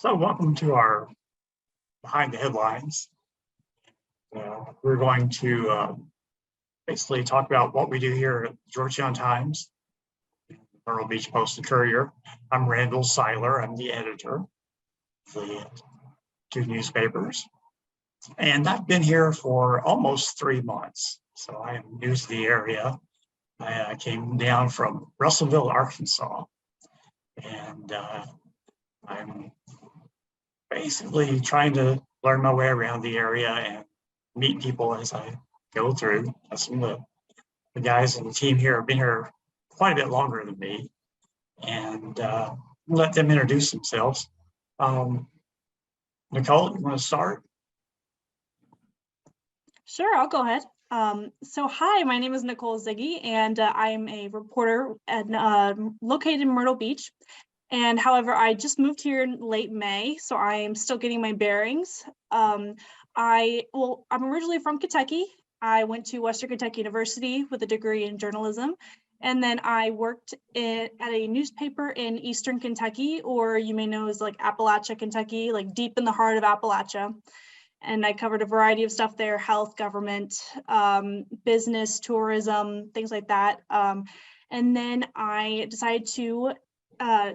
So welcome to our Behind the Headlines. We're going to basically talk about what we do here at Georgetown Times, Myrtle Beach Post and Courier. I'm Randal Seyler. I'm the editor of the two newspapers. And I've been here for almost 3 months. So I am new to the area. I came down from Russellville, Arkansas. And I'm basically trying to learn my way around the area and meet people as I go through. Some of the guys on the team here have been here quite a bit longer than me, and let them introduce themselves. Nicole, you want to start? Sure, I'll go ahead. So hi, my name is Nicole Ziggy, and I'm a reporter located in Myrtle Beach. And however, I just moved here in late May, so I am still getting my bearings. I'm originally from Kentucky. I went to Western Kentucky University with a degree in journalism. And then I worked at a newspaper in Eastern Kentucky, or you may know as like Appalachia, Kentucky, like deep in the heart of Appalachia. And I covered a variety of stuff there: health, government, business, tourism, things like that. And then I decided to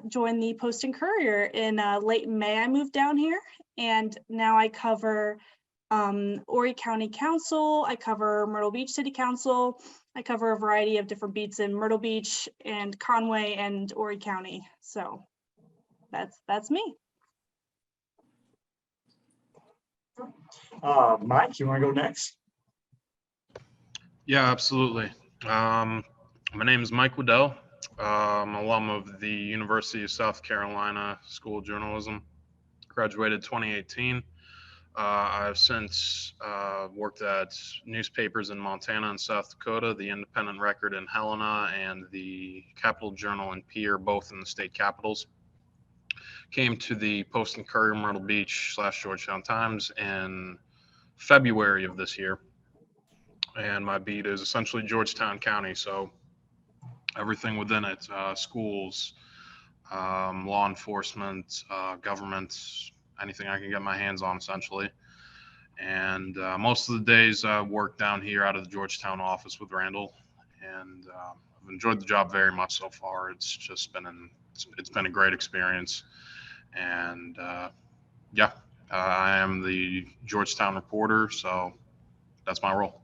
join the Post and Courier in late May. I moved down here, and now I cover Horry County Council. I cover Myrtle Beach City Council. I cover a variety of different beats in Myrtle Beach and Conway and Horry County. So that's me. Mike, you want to go next? Yeah, absolutely. My name is Mike Woodel. I'm an alum of the University of South Carolina School of Journalism. Graduated 2018. I've since worked at newspapers in Montana and South Dakota, the Independent Record in Helena, and the Capital Journal in Pierre, both in the state capitals. Came to the Post and Courier Myrtle Beach / Georgetown Times in February of this year. And my beat is essentially Georgetown County, so everything within it, schools, law enforcement, government, anything I can get my hands on essentially. And most of the days I work down here out of the Georgetown office with Randal, and I've enjoyed the job very much so far. It's just been it's been a great experience. And I am the Georgetown reporter, so that's my role.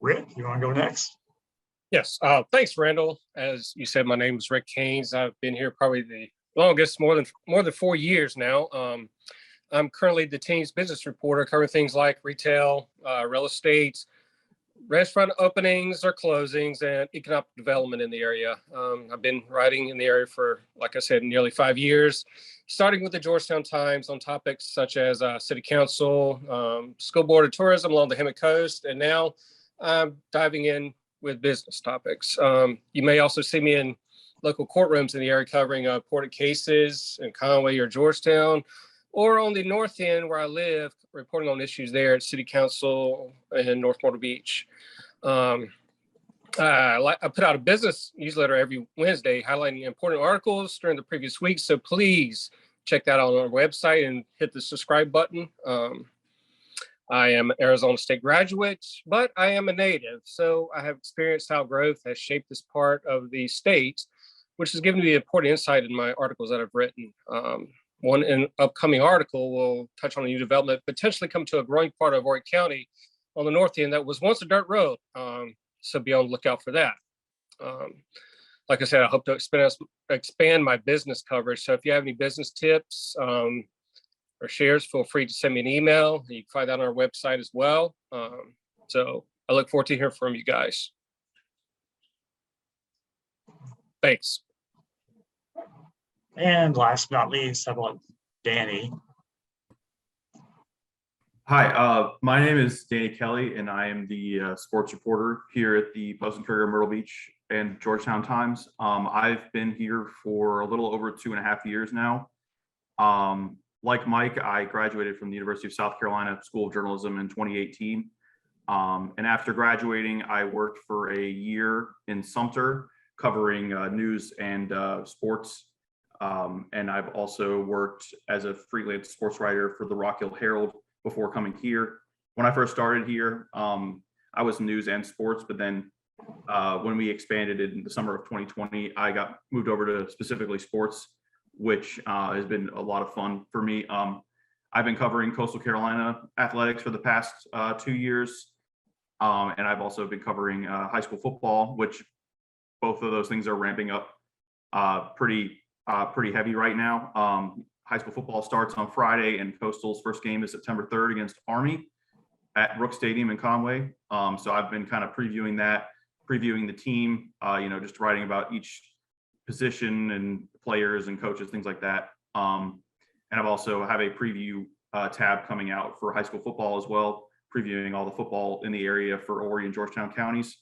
Rick, you want to go next? Yes, thanks, Randal. As you said, my name is Rick Caines. I've been here probably the longest, more than 4 years now. I'm currently the team's business reporter, covering things like retail, real estate, restaurant openings or closings, and economic development in the area. I've been writing in the area for, like I said, nearly 5 years, starting with the Georgetown Times on topics such as city council, school board of tourism along the Hemet Coast, and now I'm diving in with business topics. You may also see me in local courtrooms in the area covering reported cases in Conway or Georgetown, or on the north end where I live, reporting on issues there at City Council in North Myrtle Beach. I put out a business newsletter every Wednesday highlighting important articles during the previous week, so please check that out on our website and hit the subscribe button. I am an Arizona State graduate, but I am a native, so I have experienced how growth has shaped this part of the state, which has given me important insight in my articles that I've written. One upcoming article will touch on a new development, potentially come to a growing part of Horry County on the north end that was once a dirt road, so be on the lookout for that. Like I said, I hope to expand my business coverage, so if you have any business tips, or shares, feel free to send me an email. You can find that on our website as well. So I look forward to hearing from you guys. Thanks. And last but not least, how about Danny? Hi, my name is Danny Kelly, and I am the sports reporter here at the Post and Courier Myrtle Beach and Georgetown Times. I've been here for a little over 2.5 years now. Like Mike, I graduated from the University of South Carolina School of Journalism in 2018. And after graduating, I worked for a year in Sumter covering news and sports. And I've also worked as a freelance sports writer for the Rock Hill Herald before coming here. When I first started here, I was news and sports, but then when we expanded in the summer of 2020, I got moved over to specifically sports, which has been a lot of fun for me. I've been covering Coastal Carolina athletics for the past 2 years. And I've also been covering high school football, which both of those things are ramping up pretty heavy right now. High school football starts on Friday, and Coastal's first game is September 3rd against Army at Brooks Stadium in Conway. So I've been kind of previewing that, previewing the team, just writing about each position and players and coaches, things like that. And I've also have a preview tab coming out for high school football as well, previewing all the football in the area for Horry and Georgetown counties.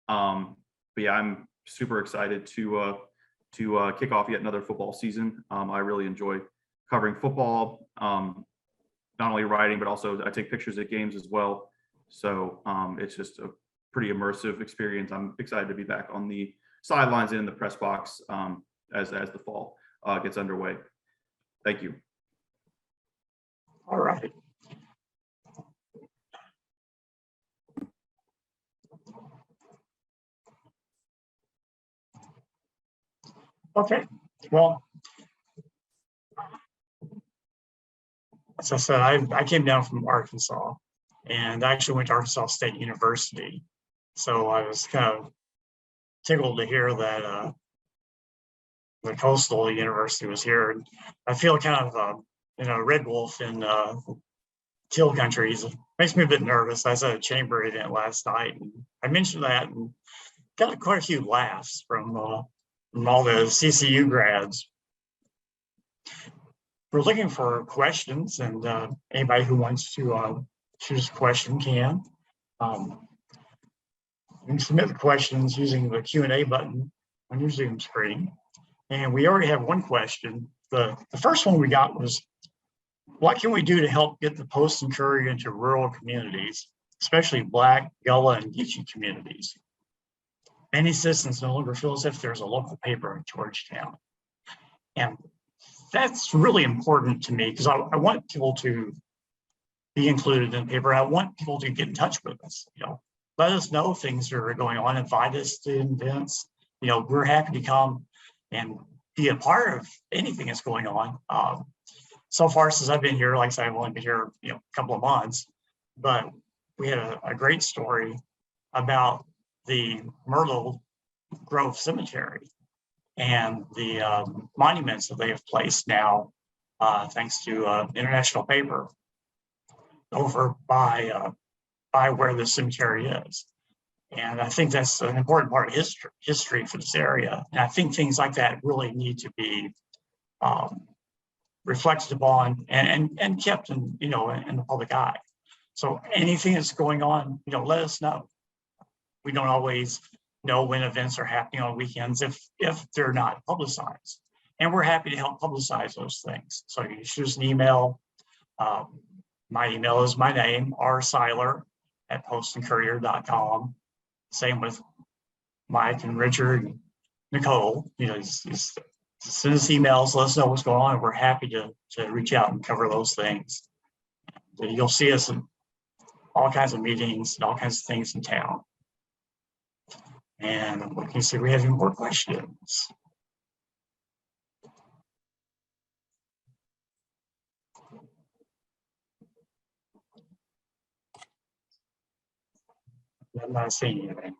But yeah, I'm super excited to kick off yet another football season. I really enjoy covering football, not only writing, but also I take pictures at games as well. So it's just a pretty immersive experience. I'm excited to be back on the sidelines and in the press box as the fall gets underway. Thank you. All right. Okay, well, as I said, I came down from Arkansas and I actually went to Arkansas State University. So I was kind of tickled to hear that the Coastal University was here. And I feel kind of, red wolf in teal countries. It makes me a bit nervous. I was at a chamber event last night and I mentioned that and got quite a few laughs from all the CCU grads. We're looking for questions, and anybody who wants to choose a question can. You can submit the questions using the Q&A button on your Zoom screen. And we already have one question. The first one we got was, what can we do to help get the Post and Courier into rural communities, especially Black, Gullah, and Geechee communities? Many citizens no longer feel as if there's a local paper in Georgetown. And that's really important to me because I want people to be included in the paper. I want people to get in touch with us, let us know things that are going on, invite us to events. We're happy to come and be a part of anything that's going on. So far since I've been here, like I said, I've only been here, a couple of months, but we had a great story about the Myrtle Grove Cemetery and the monuments that they have placed now, thanks to international paper over by where the cemetery is. And I think that's an important part of history for this area. And I think things like that really need to be reflected upon and kept in the public eye. So anything that's going on, let us know. We don't always know when events are happening on weekends if they're not publicized. And we're happy to help publicize those things. So you shoot us an email. My email is my name, Seyler @postandcourier.com. Same with Mike and Richard and Nicole. Just send us emails, let us know what's going on. We're happy to reach out and cover those things. You'll see us in all kinds of meetings and all kinds of things in town. And I'm looking to see if we have any more questions. I'm not seeing anything.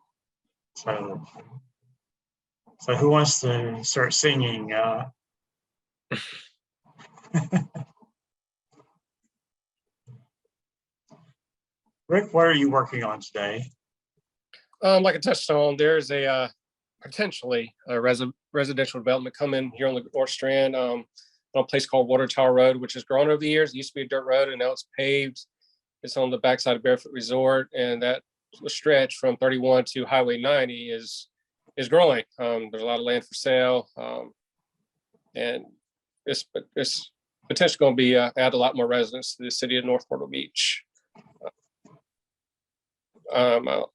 So who wants to start singing? Rick, what are you working on today? Like I touched on, there's a potentially a residential development coming here on the Grand Strand on a place called Water Tower Road, which has grown over the years. It used to be a dirt road and now it's paved. It's on the backside of Barefoot Resort, and that stretch from 31 to Highway 90 is growing. There's a lot of land for sale, and it's potentially going to be add a lot more residents to the city of North Myrtle Beach. I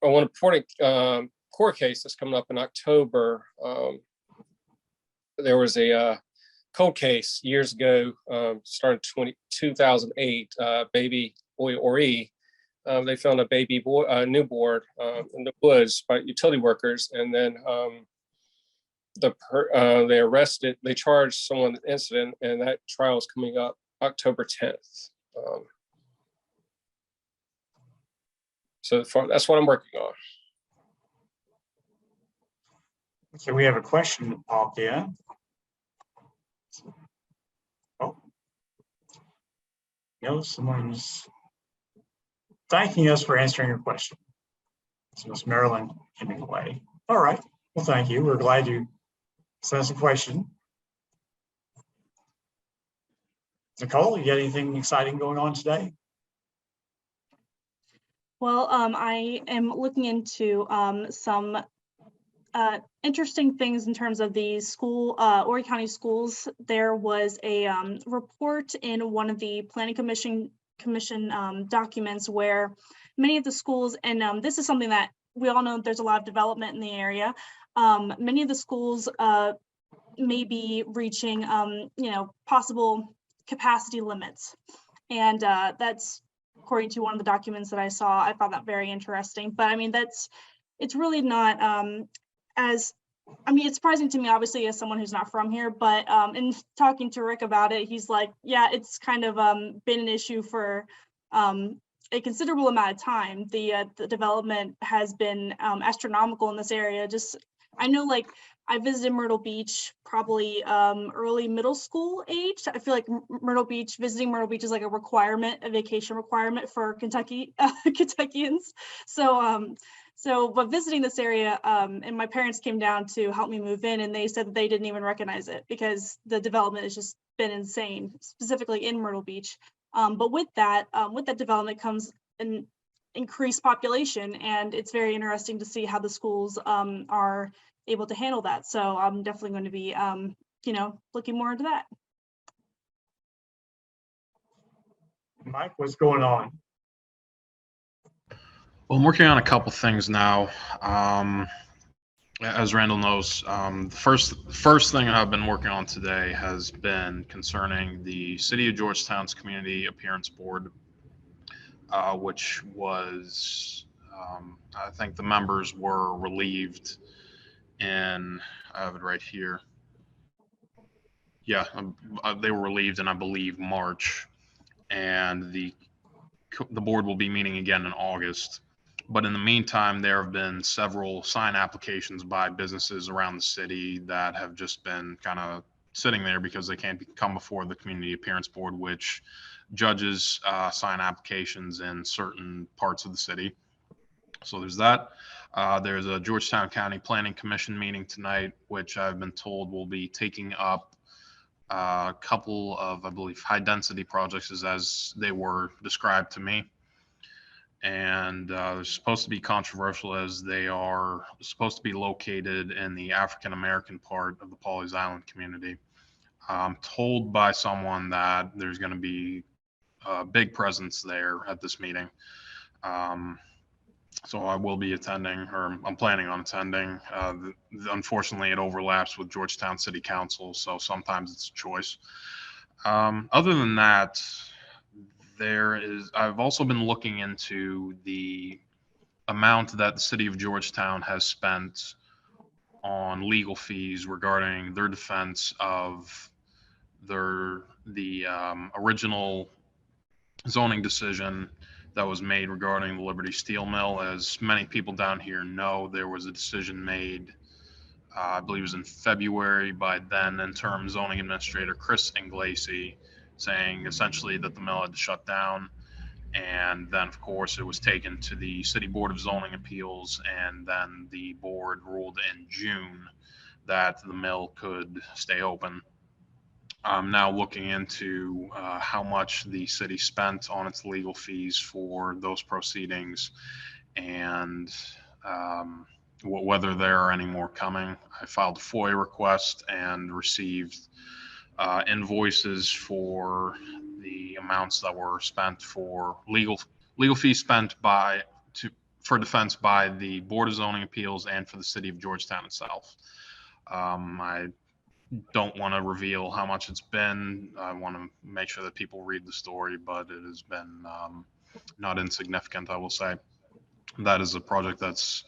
want to court case that's coming up in October. There was a cold case years ago, started 2008, baby boy Horry. They found a baby boy, newborn in the woods by utility workers, and then they charged someone in the incident, and that trial is coming up October 10th. So that's what I'm working on. So we have a question that popped in. Oh, no, someone's thanking us for answering your question. So Miss Marilyn giving away. All right. Well, thank you. We're glad you sent us a question. Nicole, you got anything exciting going on today? Well, I am looking into some interesting things in terms of the school, Horry County schools. There was a report in one of the Planning Commission documents where many of the schools, and this is something that we all know, there's a lot of development in the area. Many of the schools may be reaching, possible capacity limits, and that's according to one of the documents that I saw. I found that very interesting. But I mean, it's really not it's surprising to me, obviously, as someone who's not from here, but in talking to Rick about it, he's like, yeah, it's kind of been an issue for a considerable amount of time. The development has been astronomical in this area. I know, like, I visited Myrtle Beach probably early middle school age. I feel like visiting Myrtle Beach is like a vacation requirement for Kentuckians. But visiting this area, and my parents came down to help me move in, and they said that they didn't even recognize it because the development has just been insane, specifically in Myrtle Beach. But with that development comes an increased population, and it's very interesting to see how the schools are able to handle that. So I'm definitely going to be, looking more into that. Mike, what's going on? Well, I'm working on a couple things now. As Randall knows, the first thing I've been working on today has been concerning the City of Georgetown's Community Appearance Board, which was, I think the members were relieved in, I have it right here. Yeah, they were relieved in, I believe, March, and the board will be meeting again in August. But in the meantime, there have been several sign applications by businesses around the city that have just been kind of sitting there because they can't come before the Community Appearance Board, which judges sign applications in certain parts of the city. So there's that. There's a Georgetown County Planning Commission meeting tonight, which I've been told will be taking up a couple of, I believe, high density projects as they were described to me. And they're supposed to be controversial as they are supposed to be located in the African American part of the Pawleys Island community. I'm told by someone that there's going to be a big presence there at this meeting. So I will be attending, or I'm planning on attending. Unfortunately, it overlaps with Georgetown City Council, so sometimes it's a choice. Other than that, I've also been looking into the amount that the City of Georgetown has spent on legal fees regarding their defense of the original zoning decision that was made regarding the Liberty Steel Mill. As many people down here know, there was a decision made, I believe it was in February, by then interim zoning administrator Chris Inglesi, saying essentially that the mill had to shut down. And then, of course, it was taken to the City Board of Zoning Appeals, and then the board ruled in June that the mill could stay open. I'm now looking into how much the city spent on its legal fees for those proceedings, and whether there are any more coming. I filed a FOIA request and received invoices for the amounts that were spent for legal fees spent for defense by the Board of Zoning Appeals and for the city of Georgetown itself. I don't want to reveal how much it's been. I want to make sure that people read the story, but it has been not insignificant, I will say. That is a project that's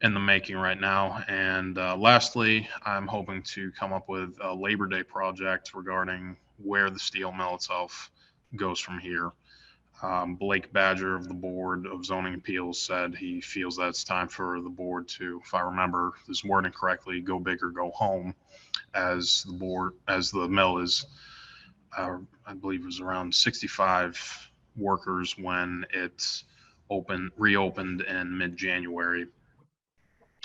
in the making right now. And lastly, I'm hoping to come up with a Labor Day project regarding where the steel mill itself goes from here. Blake Badger of the Board of Zoning Appeals said he feels that it's time for the board to, if I remember this wording correctly, go big or go home, as the mill is, I believe it was around 65 workers when it reopened in mid-January.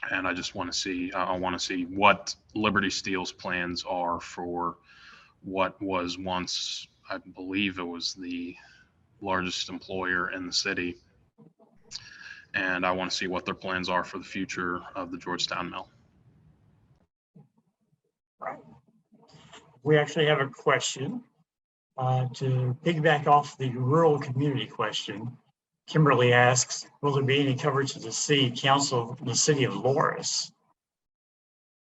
And I just want to see, what Liberty Steel's plans are for what was once, I believe it was the largest employer in the city. And I want to see what their plans are for the future of the Georgetown mill. Right. We actually have a question to piggyback off the rural community question. Kimberly asks, will there be any coverage of the city council in the city of Loris?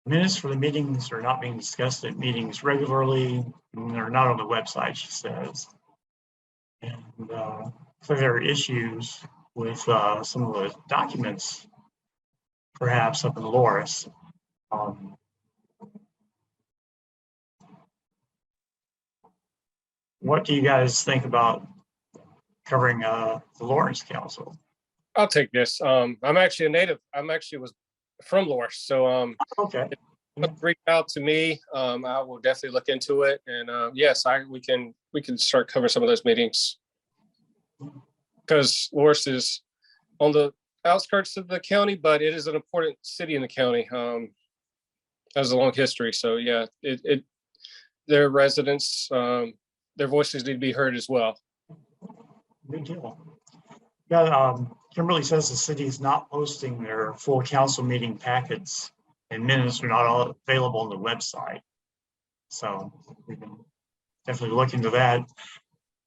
Minutes for the meetings are not being discussed at meetings regularly, and they're not on the website, she says. And so there are issues with some of the documents, perhaps up in Loris. What do you guys think about covering the Lawrence Council? I'll take this. I'm actually a native. Was from Loris, so Okay. reach out to me. I will definitely look into it, and yes, we can start covering some of those meetings, because Loris is on the outskirts of the county, but it is an important city in the county. Has a long history, so yeah, their residents, their voices need to be heard as well. Good deal. Yeah, Kimberly says the city is not posting their full council meeting packets, and minutes are not all available on the website. So we can definitely look into that.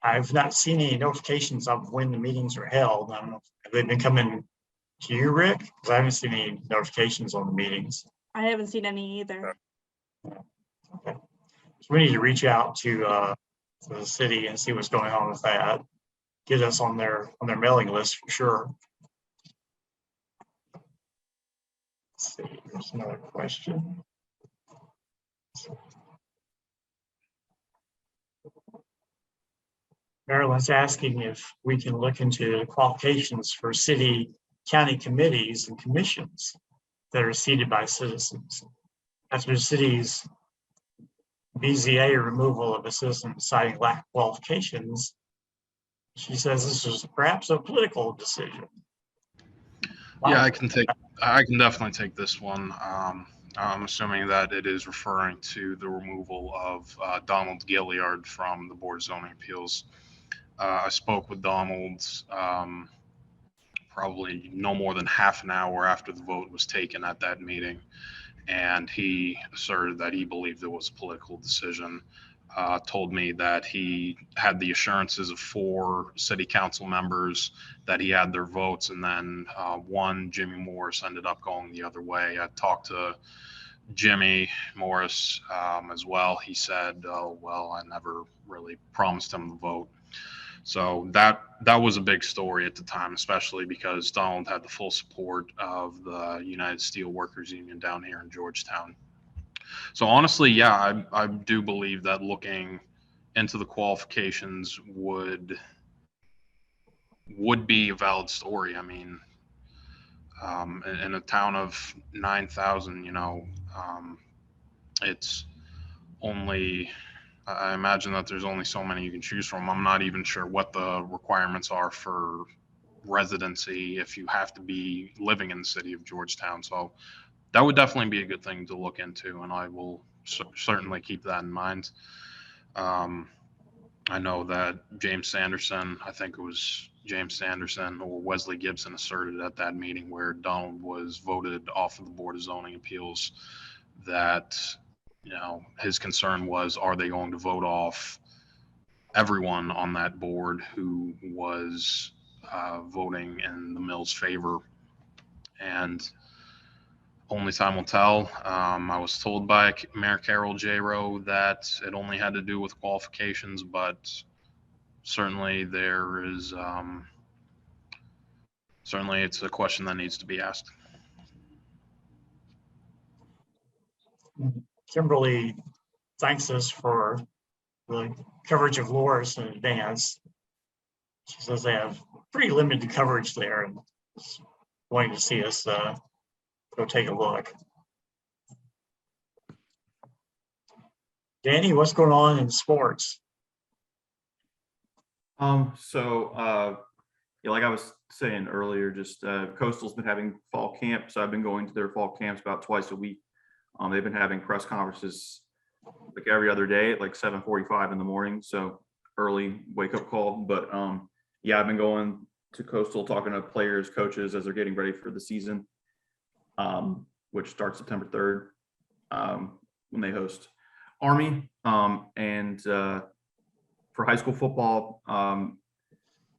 I've not seen any notifications of when the meetings are held. I don't know, have they been coming to you, Rick? Because I haven't seen any notifications on the meetings. I haven't seen any either. Okay. So we need to reach out to the city and see what's going on with that. Get us on their mailing list for sure. Let's see, here's another question. Marilyn's asking if we can look into the qualifications for city, county committees and commissions that are seated by citizens. After the city's BZA removal of a citizen citing lack of qualifications, she says this is perhaps a political decision. Yeah, I can definitely take this one. I'm assuming that it is referring to the removal of Donald Gilliard from the Board of Zoning Appeals. I spoke with Donald probably no more than half an hour after the vote was taken at that meeting, and he asserted that he believed it was a political decision. Told me that he had the assurances of 4 city council members that he had their votes, and then one, Jimmy Morris, ended up going the other way. I talked to Jimmy Morris as well. He said, oh, well, I never really promised him the vote. So that was a big story at the time, especially because Donald had the full support of the United Steelworkers Union down here in Georgetown. So honestly, yeah, I do believe that looking into the qualifications would be a valid story. I mean, in a town of 9,000, it's only, I imagine that there's only so many you can choose from. I'm not even sure what the requirements are for residency if you have to be living in the city of Georgetown. So that would definitely be a good thing to look into, and I will certainly keep that in mind. I know that James Sanderson, I think it was James Sanderson or Wesley Gibson, asserted at that meeting where Donald was voted off of the Board of Zoning Appeals that, his concern was, are they going to vote off everyone on that board who was voting in the Mills' favor. And only time will tell. I was told by Mayor Carol J. Rowe that it only had to do with qualifications, but certainly there is, certainly it's a question that needs to be asked. Kimberly thanks us for the coverage of Loris in advance. She says they have pretty limited coverage there and is wanting to see us go take a look. Danny, what's going on in sports? Yeah, like I was saying earlier, just Coastal's been having fall camp, so I've been going to their fall camps about twice a week. They've been having press conferences like every other day at like 7:45 in the morning, so early wake up call. But yeah, I've been going to Coastal, talking to players, coaches as they're getting ready for the season, which starts September 3rd when they host Army. And for high school football,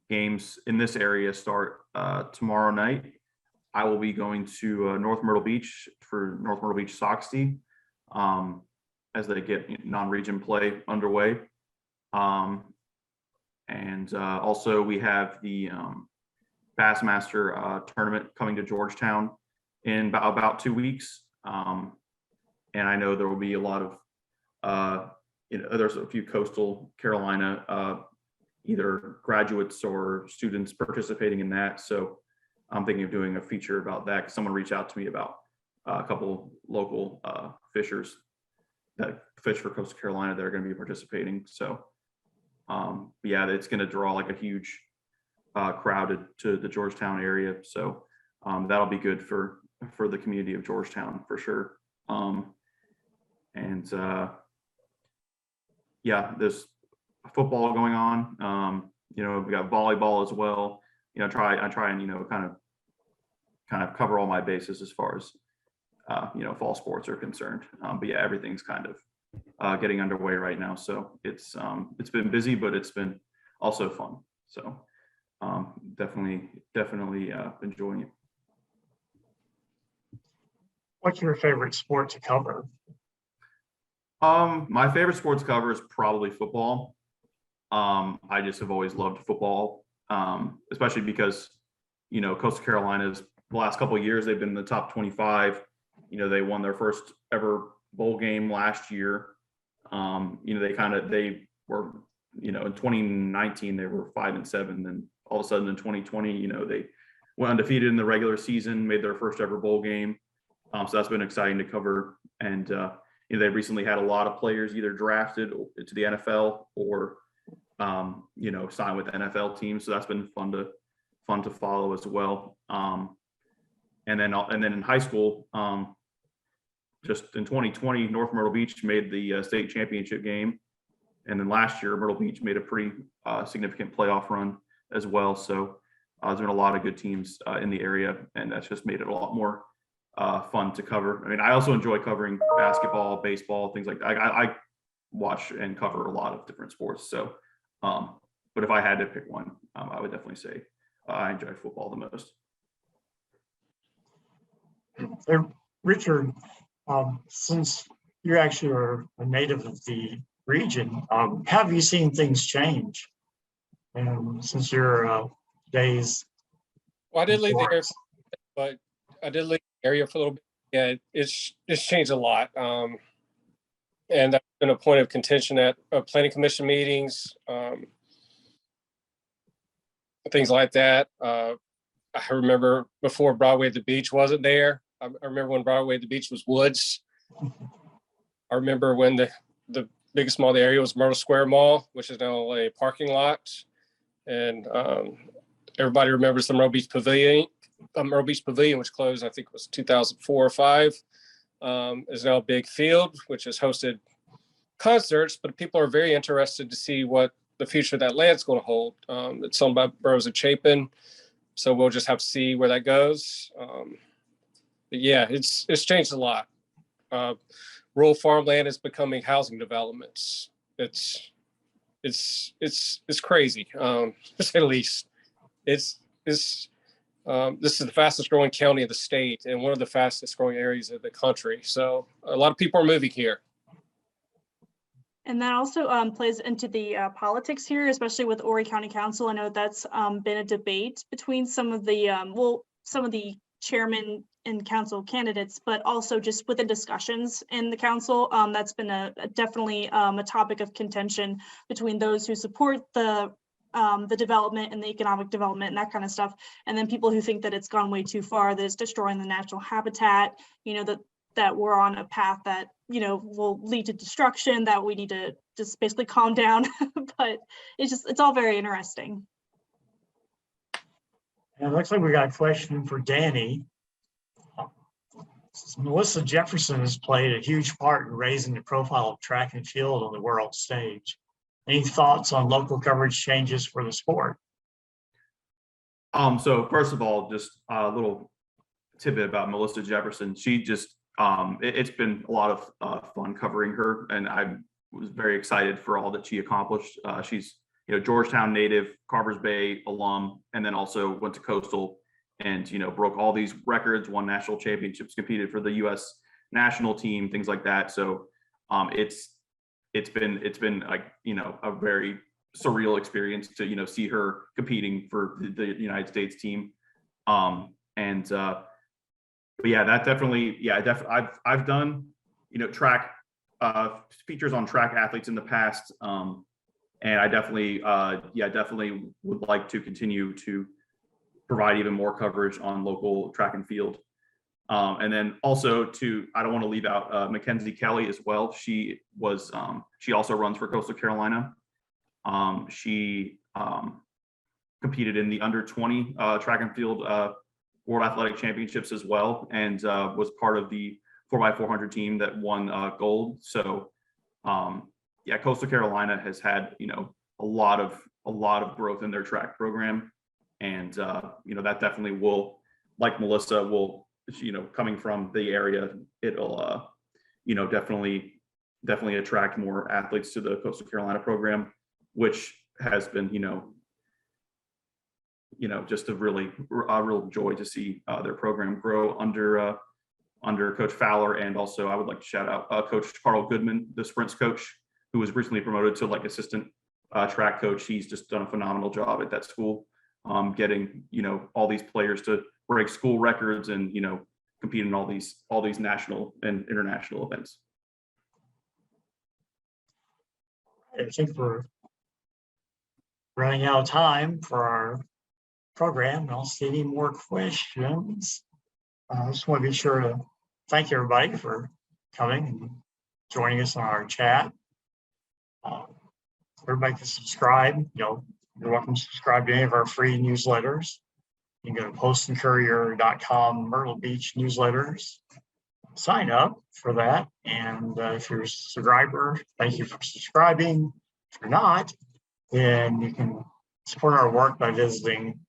games in this area start tomorrow night. I will be going to North Myrtle Beach for North Myrtle Beach Soxty as they get non-region play underway. And also we have the Bassmaster tournament coming to Georgetown in about 2 weeks. And I know there will be a lot of, there's a few Coastal Carolina either graduates or students participating in that. So I'm thinking of doing a feature about that, because someone reached out to me about a couple local fishers that fish for Coastal Carolina that are going to be participating. So yeah, it's going to draw like a huge crowd to the Georgetown area. So that'll be good for the community of Georgetown for sure. And yeah, there's football going on. We got volleyball as well. I try and kind of cover all my bases as far as fall sports are concerned. But yeah, everything's kind of getting underway right now. So it's been busy, but it's been also fun. So definitely enjoying it. What's your favorite sport to cover? My favorite sports cover is probably football. I just have always loved football, especially because, Coastal Carolina's the last couple of years, they've been in the top 25. They won their first ever bowl game last year. They were, in 2019, they were 5-7. Then all of a sudden in 2020, they went undefeated in the regular season, made their first ever bowl game. So that's been exciting to cover. And, they recently had a lot of players either drafted to the NFL or, sign with NFL teams. So that's been fun to follow as well. And then in high school, just in 2020, North Myrtle Beach made the state championship game. And then last year, Myrtle Beach made a pretty significant playoff run as well. So there's been a lot of good teams in the area, and that's just made it a lot more fun to cover. I mean, I also enjoy covering basketball, baseball, things like that. I watch and cover a lot of different sports. So, but if I had to pick one, I would definitely say I enjoy football the most. Hey, Richard, since you actually are a native of the region, have you seen things change since your days? Well, I did leave the area, but I did leave the area for a little bit. Yeah, it's changed a lot. And that's been a point of contention at planning commission meetings, things like that. I remember before Broadway at the Beach wasn't there. I remember when Broadway at the Beach was woods. I remember when the biggest mall in the area was Myrtle Square Mall, which is now a parking lot. And everybody remembers the Myrtle Beach Pavilion, which closed, I think it was 2004 or 5. Is now a big field, which has hosted concerts, but people are very interested to see what the future of that land's going to hold. It's owned by Boroughs of Chapin, so we'll just have to see where that goes. But yeah, it's changed a lot. Rural farmland is becoming housing developments. It's crazy, to say the least. this is the fastest growing county of the state and one of the fastest growing areas of the country. So a lot of people are moving here. And that also plays into the politics here, especially with Horry County Council. I know that's been a debate between some of the chairman and council candidates, but also just within discussions in the council. That's been definitely a topic of contention between those who support the development and the economic development and that kind of stuff, and then people who think that it's gone way too far, that it's destroying the natural habitat, that we're on a path that will lead to destruction, that we need to just basically calm down. But it's all very interesting. And it looks like we got a question for Danny. Melissa Jefferson has played a huge part in raising the profile of track and field on the world stage. Any thoughts on local coverage changes for the sport? So first of all, just a little tidbit about Melissa Jefferson. She just, it's been a lot of fun covering her, and I was very excited for all that she accomplished. She's, Georgetown native, Carvers Bay alum, and then also went to Coastal and, broke all these records, won national championships, competed for the U.S. national team, things like that. So it's been like, a very surreal experience to, see her competing for the United States team. But yeah, that definitely, I've done, track features on track athletes in the past. And I definitely, definitely would like to continue to provide even more coverage on local track and field. And then also I don't want to leave out Mackenzie Kelly as well. She also runs for Coastal Carolina. She competed in the under 20 track and field World Athletic Championships as well, and was part of the 4x400 team that won gold. So Coastal Carolina has had, a lot of growth in their track program. And, that definitely will, like Melissa, will, coming from the area, it'll, definitely attract more athletes to the Coastal Carolina program, which has been, just a real joy to see their program grow under Coach Fowler. And also I would like to shout out Coach Carl Goodman, the sprints coach, who was recently promoted to assistant track coach. He's just done a phenomenal job at that school, getting, all these players to break school records and, compete in all these national and international events. I think we're running out of time for our program. I don't see any more questions. I just want to be sure to thank everybody for coming and joining us on our chat. Everybody can subscribe. You're welcome to subscribe to any of our free newsletters. You can go to postandcourier.com Myrtle Beach newsletters. Sign up for that. And if you're a subscriber, thank you for subscribing. If you're not, then you can support our work by visiting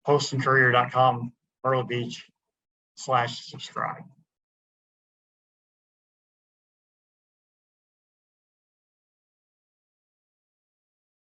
postandcourier.com Myrtle Beach /subscribe.